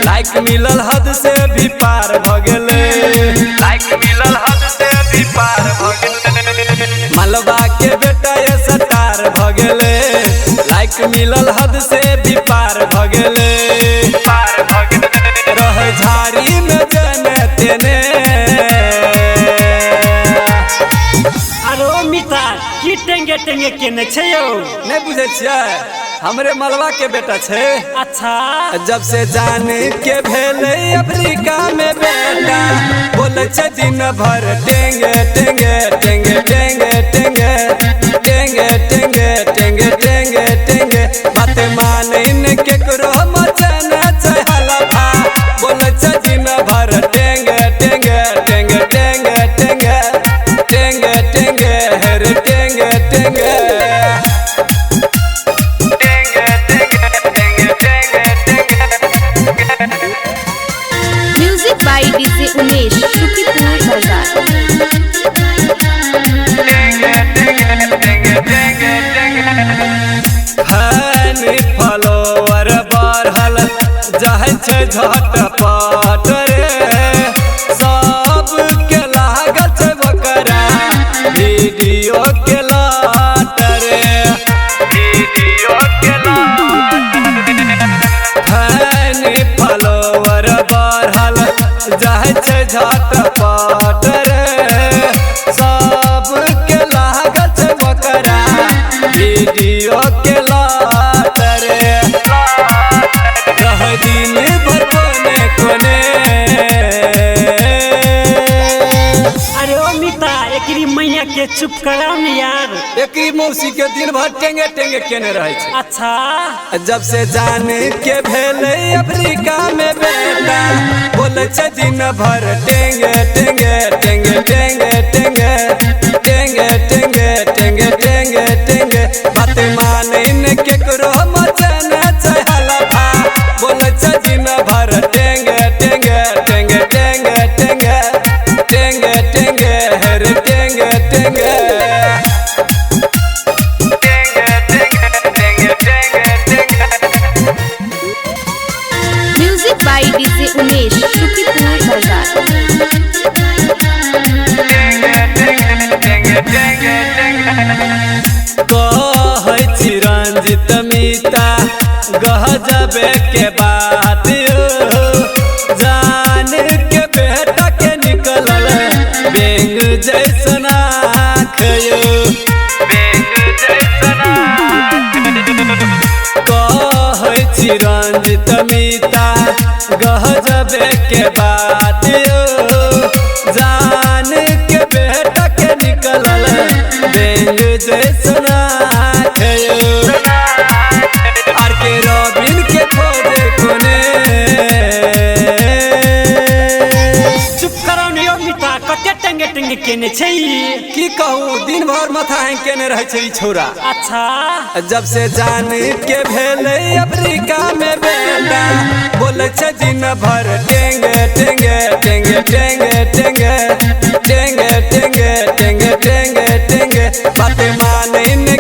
लाइक मिलल हद से भी पार भगले, लाइक मिलल हद से भी पार भगले। मलबा के बेटा ये सटार भगले, लाइक मिलल हद से भी पार भगले, पार भगले। रह झाड़ी में जने तेने अरे मिता की टेंगे टेंगे केने छे यो नहीं बुझे छियै, हमरे मलबा के बेटा छे। अच्छा जब से जाने के भेले अफ्रीका में बेटा बोले छे दिन भर टेंगे टेंगे टेंगे टेंगे टेंगे टेंगे टेंगे टेंगे टेंगे टेंगे बात माने न केकरो मचना चहला भा बोले छे दिन भर टेंगे टेंगे टेंगे टेंगे टेंगे टेंगे टेंगे हर टेंगे टेंगे। बाई डीजे उमेश शुक्रिपुर बाजार। फॉलोवर बढ़ल जाए छे झटपट रे, सब के लागल छे बकरा वीडियो के लाट रे, वीडियो के लाट। फॉलोवर बढ़ल जाए छे झटपट रे, सब के लागल छे बकरा वीडियो के लाट रे। रह दिन भर कोने कोने अरे ओ मिता एकरी मैया के चुप कराओ न यार, एकरी मौसी के दिन भर टेंगे टेंगे केने रहे छे। अच्छा जब से जाने के भेले अफ्रीका में बेटा बोले छे दिन भर टेंगे टेंगे टेंगे टेंगे टेंगे टेंगे टेंगे टेंगे टेंगे टेंगे बात माने न केकरो मचना चहला भा बोले छे दिन भर टेंगे टेंगे टेंगे टेंगे टेंगे टेंगे टेंगे हर टेंगे टेंगे। म्यूजिक बाई डीजे उमेश शुक्रिपुर बाजार। कहै छी रंजित मिता गजबे के बात जान के बेटा के निकलल बेंग जैसन आँख यो, बेंग जैसन आँख। कहै छी रंजित मिता गजबे के बात जान के बेटा के निकलल बेंग जैसन आँख यो। आर के रॉबिन के खोजे कोने चुप कराओ न यो मिता कते टेंगे टेंगे केने छे की कहूँ दिन भर माथा हैंग केने रहे छे ई छोरा। अच्छा जब से जान के भेले अफ्रीका में बेटा बोले छे दिन भर टेंगे टेंगे टेंगे टेंगे टेंगे टेंगे टेंगे टेंगे टेंगे टेंगे बात माने न